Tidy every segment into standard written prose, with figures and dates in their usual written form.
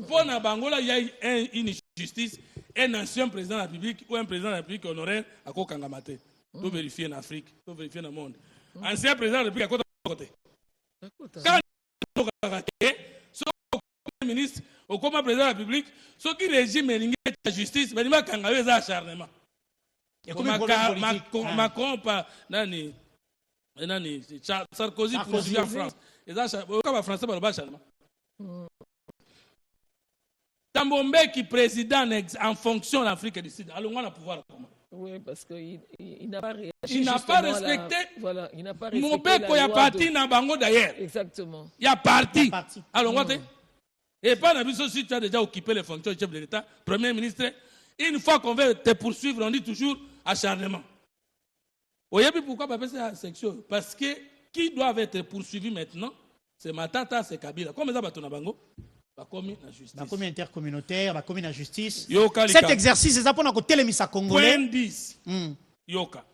Pour na Bangola, il y a une justice, un ancien président de la République ou un président de la République honoraire à Kokangamate. Tout vérifier en Afrique, tout vérifier dans le monde. Ancien président de la République à côté. Quand le ministre, au président de la République, ce qui régime la justice, mais il m'a kangawé ça acharnement. Macron, pas Nani, Sarkozy poursuit en France. Et ça, au français, pas le acharnement. Tambombe qui président en fonction de l'Afrique du Sud, allons voir le pouvoir comment? Oui, parce qu'il n'a pas réagi. Il n'a pas respecté. Voilà, il n'a pas respecté. Mobeko, il y a parti dans Bango d'ailleurs. Exactement. Il y a parti. Alors, on va et pas dans si tu as déjà occupé les fonctions de chef de l'État, Premier ministre, une fois qu'on veut te poursuivre, on dit toujours acharnement. Vous voyez pourquoi c'est la section? Parce que qui doivent être poursuivis maintenant, c'est Matata, c'est Kabila. Comment ça va tourner à Bango? La commune intercommunautaire, la commune de justice. Cet exercice, c'est ça pour nous télémis à Congolais. Point 10. Yoka.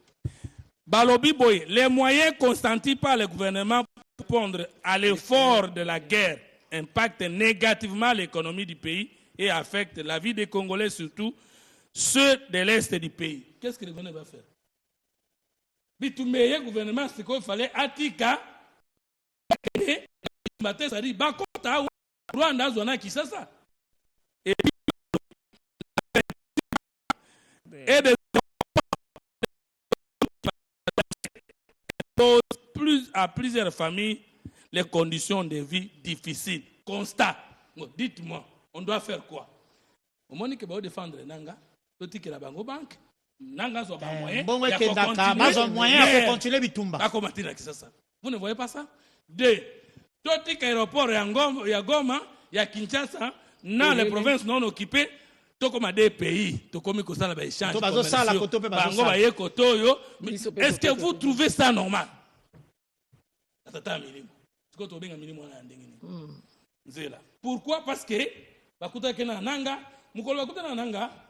Balobi Boye, les moyens consentis par le gouvernement pour répondre à l'effort de la guerre impactent négativement l'économie du pays et affectent la vie des Congolais, surtout ceux de l'Est du pays. Qu'est-ce que le gouvernement va faire? Le gouvernement, c'est qu'il fallait Atika, Rwanda zona Kisasa. Et pose à plusieurs familles les conditions de vie difficiles. Constat. Dites-moi, on doit faire quoi? Au moins que vous défendre Nanga, tout que la banque banque. Nanga soit pas moyen. Bon, moyen pour continuer Bitumba. Vous ne voyez pas ça? Deux. Tout l'aéroport il y a Goma, il y a Kinshasa, dans les provinces non occupées, tout comme des pays, tout comme il y a des échanges. Est-ce que vous trouvez ça normal? Pourquoi? Parce que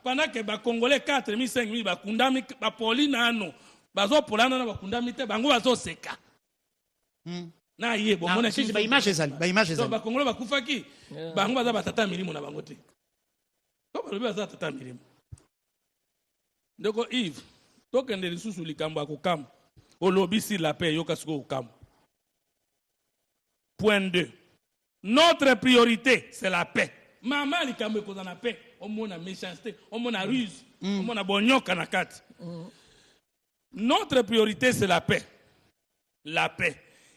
pendant que les Congolais 4 000, 5 000, na ye bomona si ba image ezali bakongolo bakufaki bango baza batata milimo na bango te to balobi baza tata milimo ndeko Yves tokende lisusu likambo ya kokamba olobi sur la paix yoka siko kokamba. Point 2, notre priorité c'est la paix. Mama likambo ekoza na paix omona méchanceté omona ruse omona bonyoka na kati. Notre priorité c'est la paix. La paix.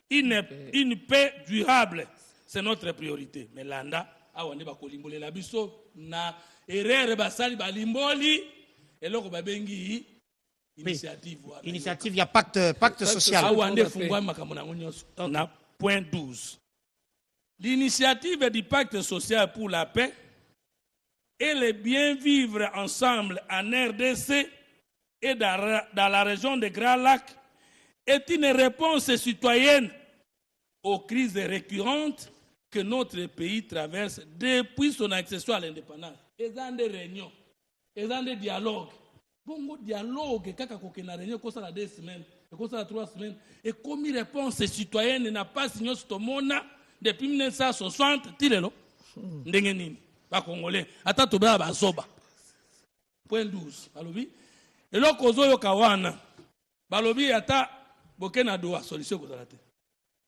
Une paix durable, c'est notre priorité. Mais l'anda, on va colimbole la biso na erreur basali balimboli et loko babengi initiative. Initiative, il y a pacte social. Point 12. L'initiative du pacte social pour la paix et le bien vivre ensemble en RDC et dans la région des Grands Lacs est une réponse citoyenne aux crises récurrentes que notre pays traverse depuis son accession à l'indépendance. Et dans des réunions, et dans des dialogues. Bon dialogue, quand on a réunion, ça la 2 semaines, ça la 3 semaines, et comme une réponse citoyenne n'a pas signé ce monde depuis 1960, tirez-le. Ndengenini, pas congolais. Attends, tu vas soba. Point 12. Balobi. Et là, kozo yo kawana. Balobi ata bokena doa solution kozalate.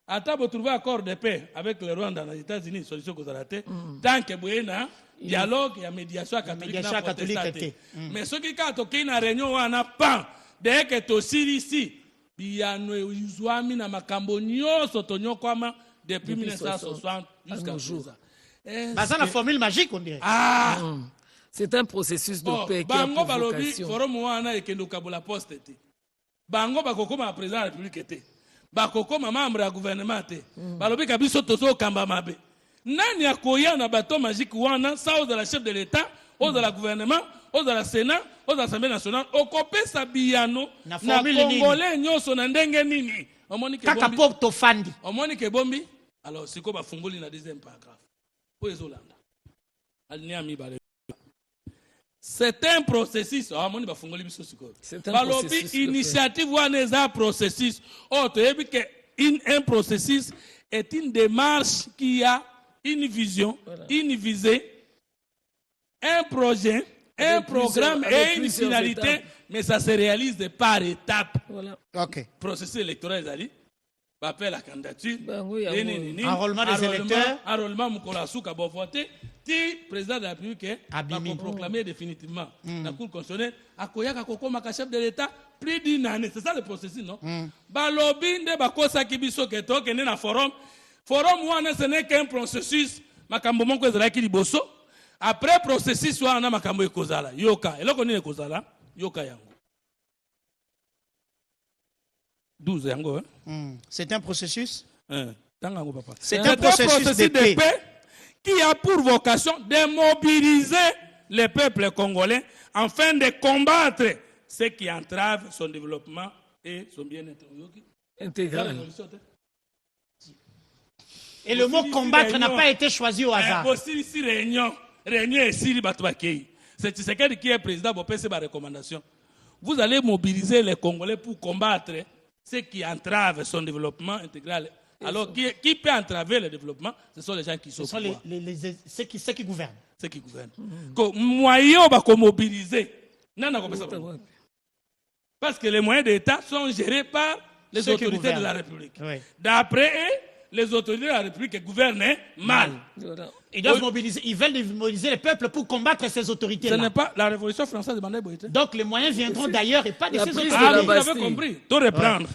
Ata bo trouver accord de paix avec le Rwanda dans les États-Unis solution kozalate. Tant que boyena dialogue ya médiation catholique. Mais ce qui ka toki na réunion wana pan dès que to ici biano uzwami na makambo nyoso tonyokwama depuis 1960 jusqu'à aujourd'hui. C'est la formule magique, on dirait. C'est un processus de paix qui a pour vocation. Forum wana ekendo la poste te. Bango bakokoma président de la République te. Bakokoma membre ya gouvernement te. Balobi kabiso tozo kamba mabe. Nani akoya na bateau magique wana ça aux la chef de l'État, aux de la gouvernement, aux de la Sénat, aux de l'Assemblée nationale, okopesa biyano na Congolais nyoso na ndenge nini. Omoni ke bombi. Kaka porto fandi. Omoni ke bombi. Alors siko bafungoli na deuxième paragraphe. Po ezolanda. Alinéa mi bale. C'est un processus. C'est un processus. Initiative un processus. Un processus est une démarche qui a une vision, une visée un projet, un programme et une finalité, étapes. Mais ça se réalise par étapes. Voilà. Ok. Processus électoral, Zali. Appel à la candidature. Enrôlement des électeurs. Enrôlement, Moukolasou, qui a voté. Le président de la République a proclamé définitivement la Cour constitutionnelle à Koyaka Kokoma, chef de l'État, plus d'une année. C'est ça le processus, non? Balobi, de Bakosa Kibiso, qui est dans le forum. Forum, ce n'est qu'un processus. Makambo Monko Ezraki Liboso. Après processus, on a Makambo Ekozala. Yoka. Et là, on est Kozala. Yoka Yango. 12 Yango. C'est un processus? C'est un processus de paix qui a pour vocation de mobiliser les peuples congolais afin de combattre ce qui entrave son développement et son bien-être intégral. Et le mot combattre n'a pas été choisi au hasard. Aussi réunion et Siri Batouakei. C'est Tshisekedi qui est président pour passer ma recommandation. Vous allez mobiliser les Congolais pour combattre ce qui entrave son développement intégral. Alors, qui peut entraver le développement? Ce sont les gens qui sont. Ce sont ceux qui gouvernent. Ceux qui gouvernent. Moyens pour mobiliser. Parce que les moyens d'État sont gérés par les autorités de la République. Oui. D'après eux, les autorités de la République gouvernent mal. Ils doivent mobiliser, ils veulent mobiliser les peuples pour combattre ces autorités-là. Ce n'est pas la Révolution française de Bandai Boïté. Donc les moyens viendront d'ailleurs et pas de ces autorités. Vous avez compris. Tout reprendre.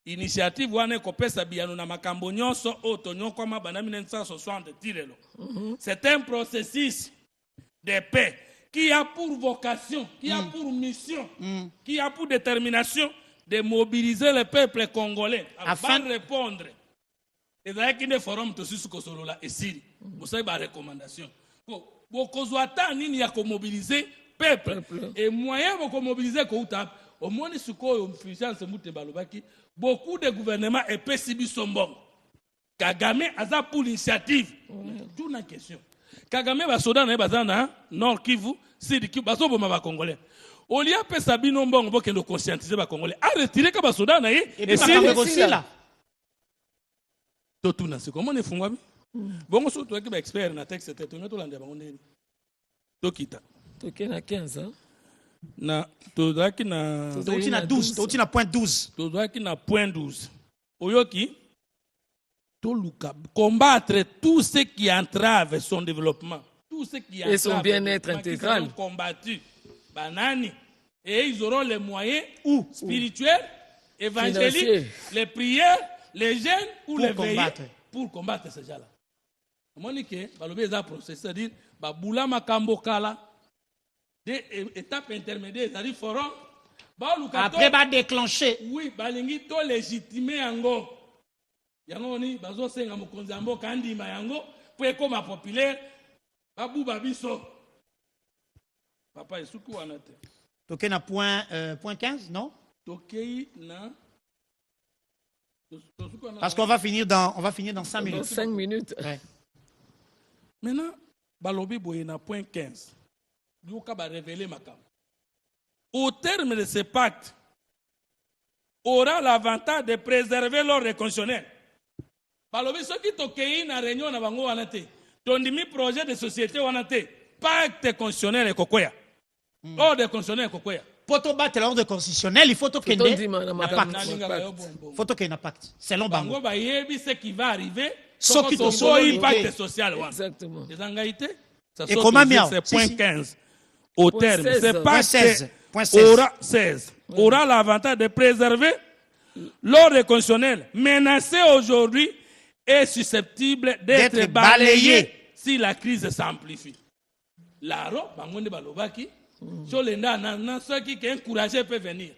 Initiative wane kopesa biano na makambo nyonso otonyo koma bana 1960 tirelo. C'est un processus de paix qui a pour vocation, qui a pour mission, qui a pour détermination de mobiliser le peuple congolais afin de répondre. Et d'ailleurs qu'il y a des forums aussi sur Kosolola et Siri. Vous savez ma recommandation. Bokozwata nini ya ko mobiliser peuple et moyen de mobiliser ko utap. Au moins ce qu'on fait, beaucoup de gouvernements et PCB sont bons. Kagame a pour l'initiative. Tout une question. Kagame va soda na bazana Nord Kivu, Sud Kivu, baso boma ba Congolais. Au lieu de Sabi non bon, on va conscientiser ba Congolais. A retirer ka basoda na et c'est là. Tout na c'est comment on est fungwa bi. Bon so to ki ba expert na texte c'était to to lande ba ngone. To kita. To kena 15 ans. Na tozaki na 12, tozaki na point 12. Tozaki na point 12. Oyoki toluka combattre tout ce qui entrave son développement, tout ce qui et son bien-être intégral. Combattu banani et ils auront les moyens spirituels, évangéliques, financier. Les prières, les jeûnes ou les veillées pour combattre ces gens-là. Monique, balobi eza processus, c'est-à-dire babula makambo kala des étapes intermédiaires, c'est-à-dire forum. Après, va déclencher. Oui, balingi to légitimer yango. Yango ni bazo senga mokonzi ambo kandima yango pour ekoma populaire babu babiso. Papa esuku wana te. Toké na point 15, non? Toké na parce qu'on va finir dans 5 minutes. Dans 5 minutes. Ouais. Maintenant, balobi boye na point 15. Au terme de ce pacte, aura l'avantage de préserver l'ordre constitutionnel. Balobi ceux qui tokeyi na réunion na bango wana te, tondimi projet de société wana te, pacte constitutionnel et kokoya. Ordre constitutionnel kokoya. Pour battre l'ordre constitutionnel, il faut qu'il y ait un pacte. Il faut qu'il y ait un pacte. Selon Bango. Bango ba yebi ce qui va arriver. Ce qui est pacte social. Exactement. Les engaïtés. Et comment bien? C'est point 15. Au terme, c'est pas aura l'avantage de préserver l'ordre constitutionnel menacé aujourd'hui est susceptible d'être balayé si la crise s'amplifie. Laro, bangonde balobaki, Cholenda, ceux qui sont encouragés peuvent venir.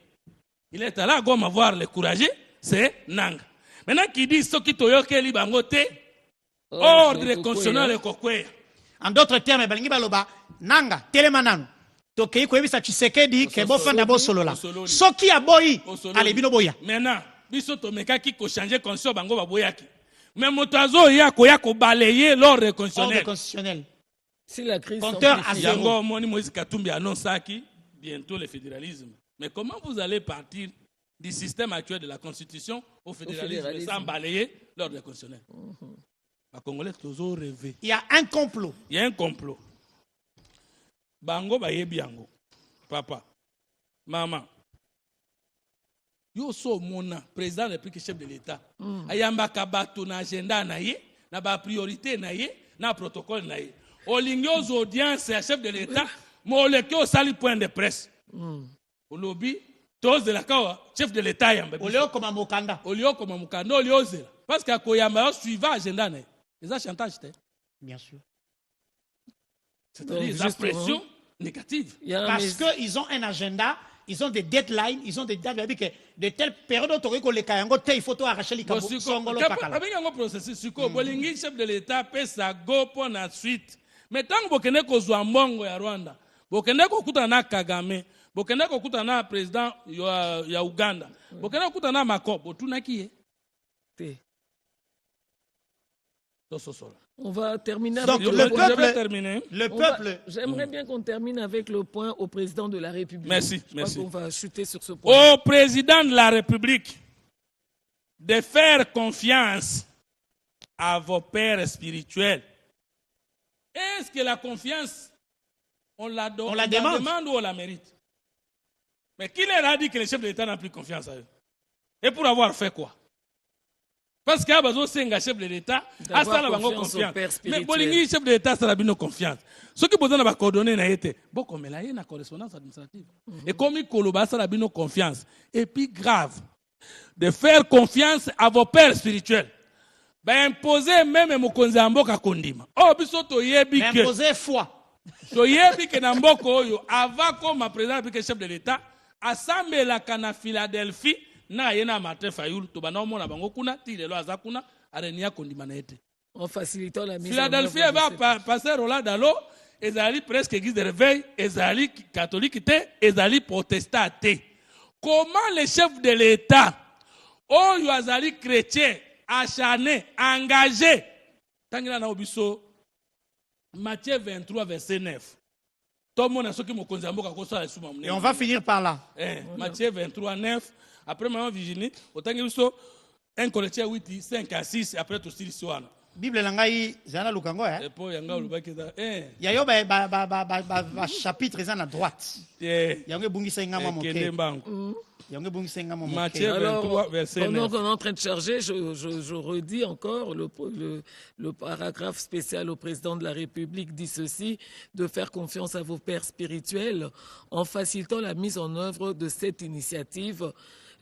Il est là, à voir les courageux, c'est Nanga. Maintenant, qui dit ceux qui toyokeli bangote, ordre constitutionnel et kokwe. En d'autres termes, balingi baloba, Nanga, telemananu. Tokei koyebisa Tshisekedi ke bofanda bo solola. Soki aboyi, ale bino boya. Maintenant, biso tomekaki ko changer conscience bango baboyaki. Mais motazo ya ko balayer l'ordre constitutionnel. Si la crise compteur à zéro. Yango moni Moïse Katumbi annonçaki bientôt le fédéralisme. Mais comment vous allez partir du système actuel de la Constitution au fédéralisme sans balayer l'ordre constitutionnel? Les Congolais toujours rêvé. Il y a un complot. Il y a un complot. bango bayebi yango papa maman yo so mona président de la République chef de l'État ayambaka bato na agenda na ye na ba priorité na ye na protocole na ye olingi aux audiences ya chef de l'État moleke osali point de presse olobi tous de la kawa chef de l'État yamba olio koma mokanda oliozela parce que akoyamba yo suivant agenda na ye eza chantage te bien sûr c'est-à-dire la pression négative parce que ils ont un agenda. Ils ont des deadlines, ils ont des dates, de telle période il faut arracher les cabos. Un processus, bolingi chef de l'État peut sa go pour la suite. Mais tant que bokene ko zwa mbongo ya Rwanda, bokene ko kuta na Kagame, bokene ko kuta na président ya Uganda, bokene ko kuta na Macron, botuna kiye. On va terminer donc, avec le peuple. J'aimerais bien qu'on termine avec le point au président de la République. Merci. On va chuter sur ce point. Au président de la République de faire confiance à vos pères spirituels. Est-ce que la confiance, on la demande ou on la mérite? Mais qui leur a dit que les chefs de l'État n'ont plus confiance à eux? Et pour avoir fait quoi? Parce qu'il y a besoin d'un chef de l'État, à ça, on a confiance. Mais Bolingi, chef de l'État, ça a besoin de confiance. Ce qui a besoin de coordonner, c'est beaucoup, mais là, il y a une correspondance administrative. Et comme il y ça a besoin de confiance. Et puis, grave, de faire confiance à vos pères spirituels. Ben, imposer même Mokonzi Amboka Kondima. Oh, bisoto yebi que. Imposer foi. So yebi que Namboko Oyo, avant comme président et chef de l'État, assemblée la cana Philadelphie, na yena Martin Fayoul to bana mona bango kuna ti lelo azakuna arenia kondima na ete en facilitant la mise Philadelphie va passer Roland Dalo ezali presque église de réveil ezali catholique te ezali protestant te. Comment les chefs de l'État oyo azali chrétien acharné engagé tangina na obiso Matthieu 23 verset 9. Et on va finir par là. Matthieu 23 9. Après maman Virginie, autant que vous 1 Corinthiens 8, 5 à 6, après tout ce soir. Bible langai zana lukango Et pour yanga lubakeza yayo chapitre zana droite. Yango bungisa ngama moke. Yango bungisa ngama moke. Matthieu 23 verset 9. Pendant qu'on est en train de charger, je redis encore le paragraphe spécial au président de la République dit ceci, de faire confiance à vos pères spirituels en facilitant la mise en œuvre de cette initiative.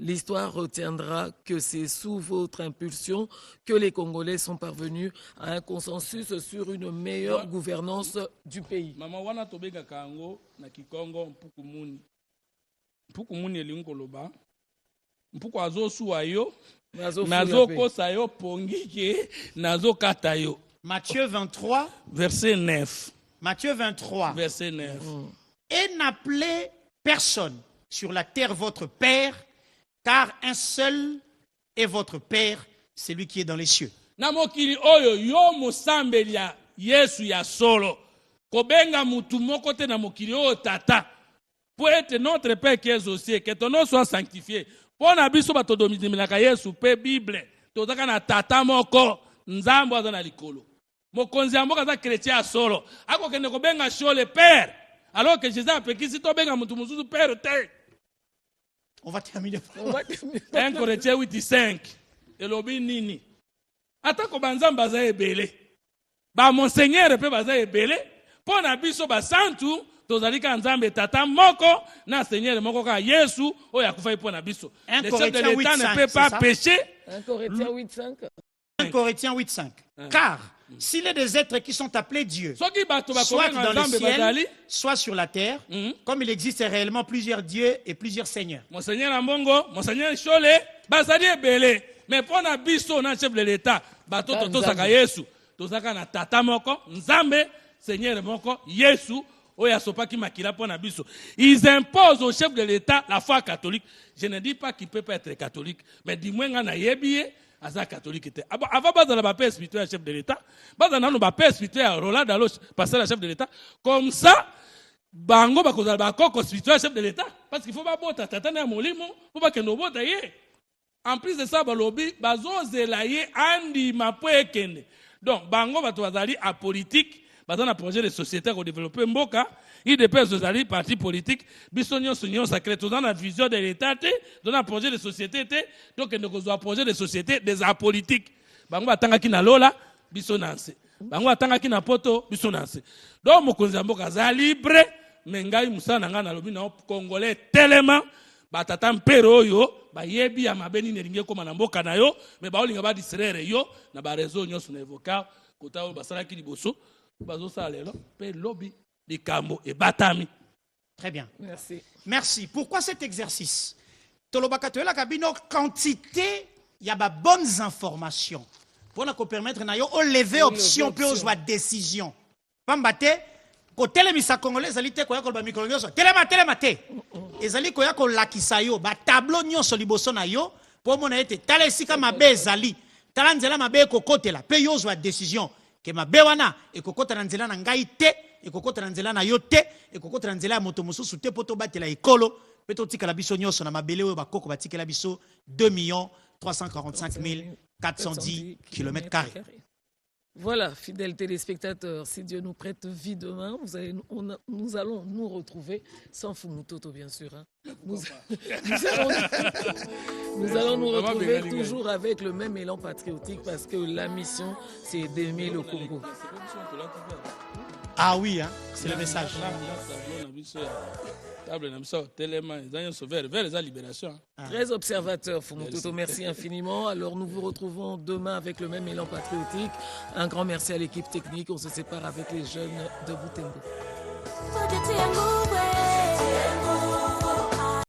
L'histoire retiendra que c'est sous votre impulsion que les Congolais sont parvenus à un consensus sur une meilleure gouvernance du pays. Maman wana tobeka kango na Kikongo mpukumuni. Mpukumuni elingoloba. Mpuku azosuwa yo. Nazo kosa yo pongike nazo kata yo. Matthieu 23 verset 9. Matthieu 23 verset 9. Et n'appelez personne sur la terre votre père, car un seul est votre Père, celui qui est dans les cieux. Namokili oyo yo mosambelia Yesu ya solo. Kobenga mutu moko te na mokili oyo tata. Pour être notre Père qui est aux cieux, que ton nom soit sanctifié. Pour na biso bato domizimelaka Yesu pe Bible. Tozaka na tata moko nzambo aza na likolo. Mokonzi ya mboka za chrétien ya solo. Ako kende kobenga shole Père. Alors que Jésus a pekisi to benga mutu mususu Père te. On va terminer. 1 Corinthiens 8, 5. Elobi nini. Atako banzamba za ebele. Ba monseigneur pe baza ebele. Pona biso ba santu tozalika nzambe tata moko na seigneur moko ka Yesu oya kufa pona biso. Le chef de l'État ne peut pas pécher. 1 Corinthiens 8, 5. 1 Corinthiens 8, 5. Car s'il est des êtres qui sont appelés Dieu, soit dans le ciel, soit sur la terre, comme il existe réellement plusieurs dieux et plusieurs seigneurs. Monseigneur Ambongo, Monseigneur Chole, basadi ebele, mais pour na biso na chef de l'État, bato to saka Yesu, to saka na tata moko, nzambe, Seigneur moko, Yesu, oya sopaki makila pour na biso. Ils imposent au chef de l'État la foi catholique. Je ne dis pas qu'il peut pas être catholique, mais dis-moi na yebiye aza catholique était. Avant bazala ba père spirituel chef de l'État, bazana no ba père spirituel Roland Dalo passer la chef de l'État. Comme ça, bango ba kozala ba koko spirituel chef de l'État parce qu'il faut ba bota tata na molimo, faut pas que no bota ye. En plus de ça balobi bazozela ye andi mapo ekende. Donc bango ba bazali a politique, dans un projet de société pour développer Mboka, il dépêche aux partis politiques, bisognos sacré, dans la vision de l'État, dans un projet de société, donc nous avons un projet de société des apolitiques. Bango atanga ki na lola, bisonanse. Bango atanga ki na poto, bisonanse. Donc mokonzi Mboka za libre, mengai musana nga na lobi na congolais tellement batata mpero yo ba yebi ya mabeni neringe koma na mboka na yo me ba olinga ba distraire yo na ba réseau nyonso na evoka kota basala ki liboso bazo sala lelo pe lobby likambo e batami. Très bien. Merci. Merci. Pourquoi cet exercice? Tolobaka toela kabino quantité il y a ba bonnes informations pour nous permettre na yo o lever option pe o joie décision. Pambate ko telemisa congolais ezali te koya koloba mikolo nyonso telema te ezali koya kolakisa yo ba tableau nyonso liboso na yo po mona ete tala esika mabe ezali tala nzela mabe ekokotela pe yo ozwa décision ke mabe wana ekokota na nzela na ngai te ekokota na nzela na yo te ekokota na nzela ya moto mosusu te po tobatela ekolo pe totikala biso nyonso na mabele oyo bakoko batikela biso 2 345 410 km². Voilà, fidèles téléspectateurs, si Dieu nous prête vie demain, nous allons nous retrouver, sans Fumutoto bien sûr. Hein. Nous allons nous retrouver toujours avec le même élan patriotique parce que la mission, c'est d'aimer le Congo. Ah oui, hein, c'est le message. Très observateur, Fumutoto, merci infiniment. Alors nous vous retrouvons demain avec le même élan patriotique. Un grand merci à l'équipe technique. On se sépare avec les jeunes de Butembo.